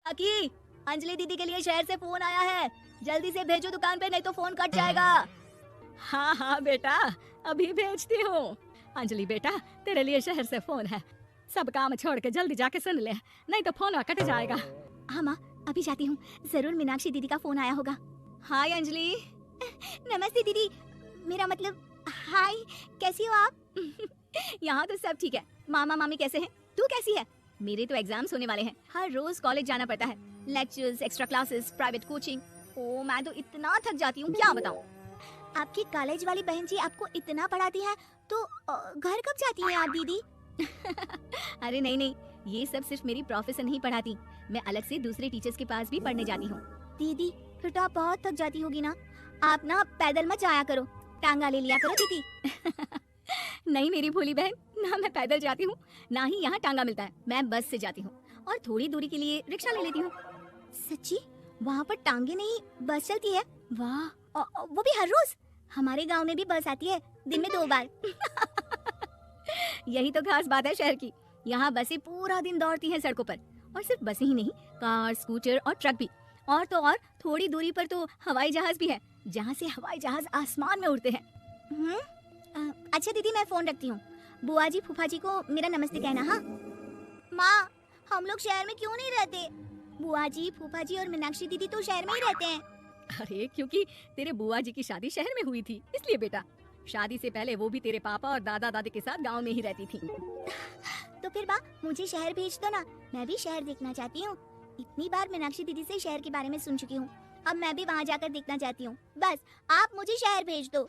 काकी, अंजलि दीदी के लिए शहर से फोन आया है। जल्दी से भेजो दुकान पे, नहीं तो फोन कट जाएगा। हाँ हाँ बेटा, अभी भेजती हूँ। अंजलि बेटा, तेरे लिए शहर से फोन है। सब काम छोड़ के जल्दी जाके सुन ले, नहीं तो फोन कट जाएगा। हाँ माँ, अभी जाती हूँ। जरूर मीनाक्षी दीदी का फोन आया होगा। हाय अंजलि। नमस्ते दीदी, मेरा मतलब हाय, कैसी हो आप? यहाँ तो सब ठीक है। मामा मामी कैसे हैं? तू कैसी है? मेरे तो एग्जाम्स होने वाले हैं। हर रोज कॉलेज जाना पड़ता है। Lectures, extra classes, private coaching. ओ मैं तो इतना थक जाती हूँ, क्या बताऊँ। आपकी कॉलेज वाली बहन जी आपको इतना पढ़ाती है तो घर कब जाती हैं आप दीदी? अरे नहीं नहीं, ये सब सिर्फ मेरी प्रोफेसर नहीं पढ़ाती, मैं अलग से दूसरे टीचर्स के पास भी पढ़ने जाती हूँ। दीदी फिर तो आप बहुत थक जाती होगी ना। आप ना पैदल मत जाया करो, टांगा ले लिया करो दीदी। नहीं मेरी भोली बहन, ना मैं पैदल जाती हूँ, ना ही यहाँ टांगा मिलता है। मैं बस से जाती हूँ और थोड़ी दूरी के लिए रिक्शा ले लेती हूँ। सच्ची? वहाँ पर टांगे नहीं, बस चलती है? वाह, वो भी हर रोज? हमारे गांव में भी बस आती है, दिन में 2 बार। यही तो खास बात है शहर की। यहाँ बसें पूरा दिन दौड़ती हैं सड़कों पर। और सिर्फ बसें ही नहीं, कार, स्कूटर और ट्रक भी। और तो और थोड़ी दूरी पर तो हवाई जहाज भी है, जहाँ से हवाई जहाज आसमान में उड़ते हैं। अच्छा दीदी, मैं फोन रखती हूँ। बुआ जी फूफा जी को मेरा नमस्ते कहना। हाँ माँ, हम लोग शहर में क्यों नहीं रहते? बुआ जी, फूफा जी और मीनाक्षी दीदी तो शहर में ही रहते हैं। अरे क्योंकि तेरे बुआ जी की शादी शहर में हुई थी, इसलिए बेटा। शादी से पहले वो भी तेरे पापा और दादा दादी के साथ गांव में ही रहती थी। तो फिर बा, मुझे शहर भेज दो ना, मैं भी शहर देखना चाहती हूँ। इतनी बार मीनाक्षी दीदी से शहर के बारे में सुन चुकी हूँ, अब मैं भी वहाँ जाकर देखना चाहती हूँ। बस आप मुझे शहर भेज दो।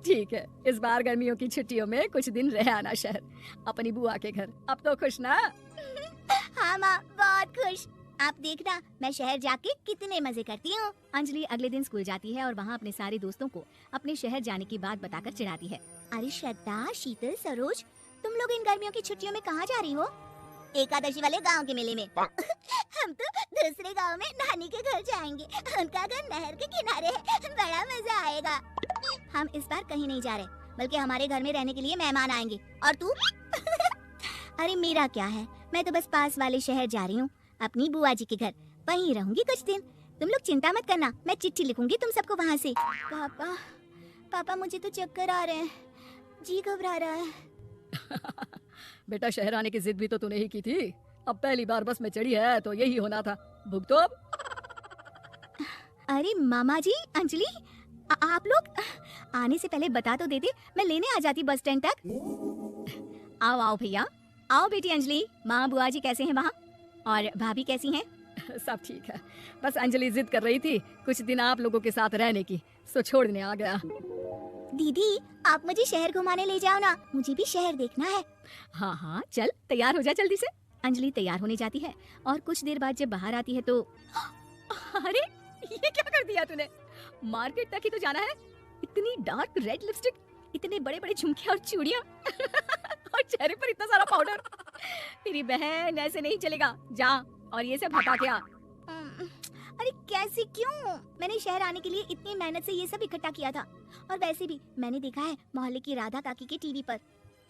ठीक है, इस बार गर्मियों की छुट्टियों में कुछ दिन रह आना शहर, अपनी बुआ के घर। अब तो खुश ना? हाँ माँ, बहुत खुश। आप देखना मैं शहर जाके कितने मजे करती हूँ। अंजलि अगले दिन स्कूल जाती है और वहाँ अपने सारे दोस्तों को अपने शहर जाने की बात बताकर चिढ़ाती है। अरे श्रद्धा, शीतल, सरोज, तुम लोग इन गर्मियों की छुट्टियों में कहाँ जा रही हो? एकादशी वाले गांव के मेले में। हम तो दूसरे गांव में नानी के घर जाएंगे, उनका घर नहर के किनारे है, बड़ा मजा आएगा। हम इस बार कहीं नहीं जा रहे, बल्कि हमारे घर में रहने के लिए मेहमान आएंगे। और तू? अरे मेरा क्या है, मैं तो बस पास वाले शहर जा रही हूँ, अपनी बुआ जी के घर। वहीं रहूंगी कुछ दिन। तुम लोग चिंता मत करना, मैं चिट्ठी लिखूंगी तुम सबको वहाँ से। पापा, पापा मुझे तो चक्कर आ रहे हैं, जी घबरा रहा है। बेटा, शहर आने की जिद भी तो तूने ही की थी। अब पहली बार बस में चढ़ी है तो यही होना था। भुगतो अब। अरे मामा जी, अंजलि, आप लोग आने से पहले बता तो देते, मैं लेने आ जाती बस स्टैंड तक। आओ आओ भैया, आओ बेटी अंजलि। माँ बुआ जी कैसे हैं वहाँ? और भाभी कैसी हैं? सब ठीक है, बस अंजलि जिद कर रही थी कुछ दिन आप लोगों के साथ रहने की, सो छोड़ने आ गया। दीदी, आप मुझे शहर घुमाने ले जाओ ना, मुझे भी शहर देखना है। हाँ हाँ चल, तैयार हो जा जल्दी से। अंजलि तैयार होने जाती है और कुछ देर बाद जब बाहर आती है तो अरे ये क्या कर दिया तूने? मार्केट तक ही तो जाना है। इतनी डार्क रेड लिपस्टिक, इतने बड़े बड़े झुमके और चूड़ियां और चेहरे पर इतना सारा पाउडर। मेरी बहन, ऐसे नहीं चलेगा, जा और ये सब हटा के आ। अरे कैसे, क्यों? मैंने शहर आने के लिए इतनी मेहनत से ये सब इकट्ठा किया था। और वैसे भी मैंने देखा है मोहल्ले की राधा काकी के टीवी पर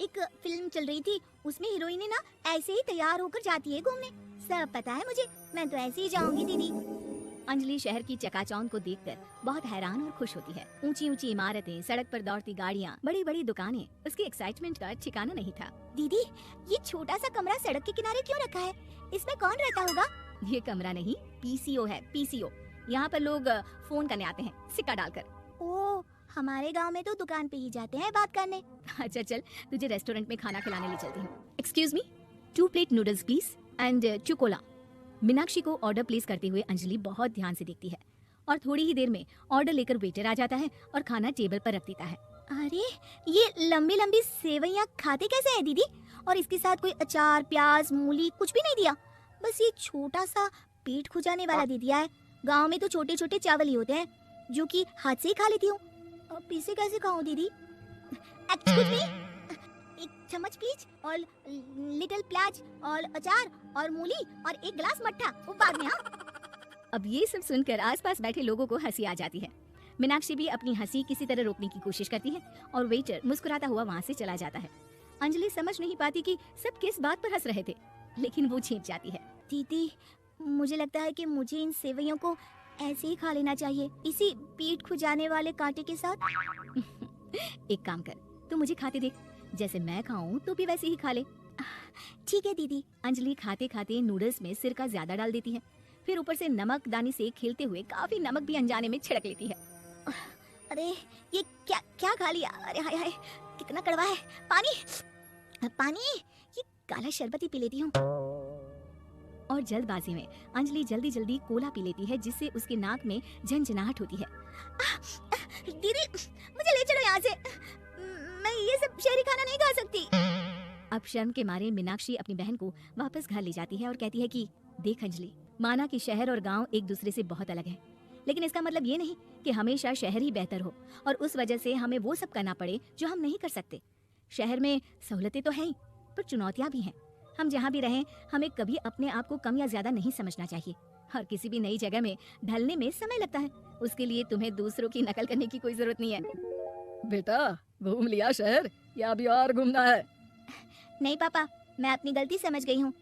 एक फिल्म चल रही थी, उसमें हीरोइने ना ऐसे ही तैयार होकर जाती है घूमने। सब पता है मुझे, मैं तो ऐसे ही जाऊंगी दीदी। अंजलि शहर की चकाचौंध को देखकर बहुत हैरान और खुश होती है। ऊंची ऊंची इमारतें, सड़क पर दौड़ती गाड़ियाँ, बड़ी बड़ी दुकानें, उसकी एक्साइटमेंट का ठिकाना नहीं था। दीदी, ये छोटा सा कमरा सड़क के किनारे क्यों रखा है? इसमें कौन रहता होगा? ये कमरा नहीं, पीसीओ है, पीसीओ। यहाँ पर लोग फोन करने आते हैं सिक्का डालकर। ओ, हमारे गांव में तो दुकान पे ही जाते हैं बात करने। अच्छा चल, तुझे रेस्टोरेंट में खाना खिलाने ले चलती हूँ। Excuse me, 2 plate noodles please and 2 Cola. Meenakshi को ऑर्डर प्लेस करते हुए अंजलि बहुत ध्यान से देखती है और थोड़ी ही देर में ऑर्डर लेकर वेटर आ जाता है और खाना टेबल पर रख देता है। अरे ये लंबी लंबी सेवइयाँ खाते कैसे है दीदी? और इसके साथ कोई अचार, प्याज, मूली कुछ भी नहीं दिया, बस ये छोटा सा पेट खुजाने वाला दे दिया है। गांव में तो छोटे छोटे चावल ही होते हैं जो कि हाथ से ही खा लेती हूँ, अब इसे कैसे खाऊं दीदी? एक्सक्यूज मी, एक चम्मच प्लीज और लिटिल प्याज और अचार और मूली और एक गिलास मट्ठा, वो बाद में। हाँ। अब ये सब सुनकर आसपास बैठे लोगों को हंसी आ जाती है। मीनाक्षी भी अपनी हंसी किसी तरह रोकने की कोशिश करती है और वेटर मुस्कुराता हुआ वहाँ से चला जाता है। अंजलि समझ नहीं पाती कि सब किस बात पर हंस रहे थे, लेकिन वो छिप जाती है। दीदी, मुझे लगता है कि मुझे इन सेवइयों को ऐसे ही खा लेना चाहिए, इसी पीठ खुजाने वाले कांटे के साथ। एक काम कर, तू मुझे खाते देख, जैसे मैं खाऊं तो भी वैसे ही खा ले। ठीक है दीदी। अंजलि खाते खाते नूडल्स में सिरका ज्यादा डाल देती है, फिर ऊपर से नमक दानी से खेलते हुए काफी नमक भी अनजाने में छिड़क लेती है। अरे ये क्या क्या खा लिया? अरे हाय हाय, कितना कड़वा है। पानी पानी, ये काला शरबत ही पी लेती हूँ। और जल्दबाजी में अंजलि जल्दी जल्दी कोला पी लेती है, जिससे उसके नाक में झंझनाहट होती है। दीदी, मुझे ले चलो यहाँ से, मैं ये सब शहरी खाना नहीं खा सकती। अब शर्म के मारे मीनाक्षी अपनी बहन को वापस घर ले जाती है और कहती है कि देख अंजलि, माना कि शहर और गांव एक दूसरे से बहुत अलग है, लेकिन इसका मतलब ये नहीं कि हमेशा शहर ही बेहतर हो और उस वजह से हमें वो सब करना पड़े जो हम नहीं कर सकते। शहर में सहूलतें तो हैं ही, पर चुनौतियां भी हैं। हम जहाँ भी रहें, हमें कभी अपने आप को कम या ज्यादा नहीं समझना चाहिए। और किसी भी नई जगह में ढलने में समय लगता है, उसके लिए तुम्हें दूसरों की नकल करने की कोई जरूरत नहीं है। बेटा, घूम लिया शहर या अभी और घूमना है? नहीं पापा, मैं अपनी गलती समझ गई हूँ,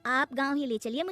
आप गाँव ही ले चलिए मुझे।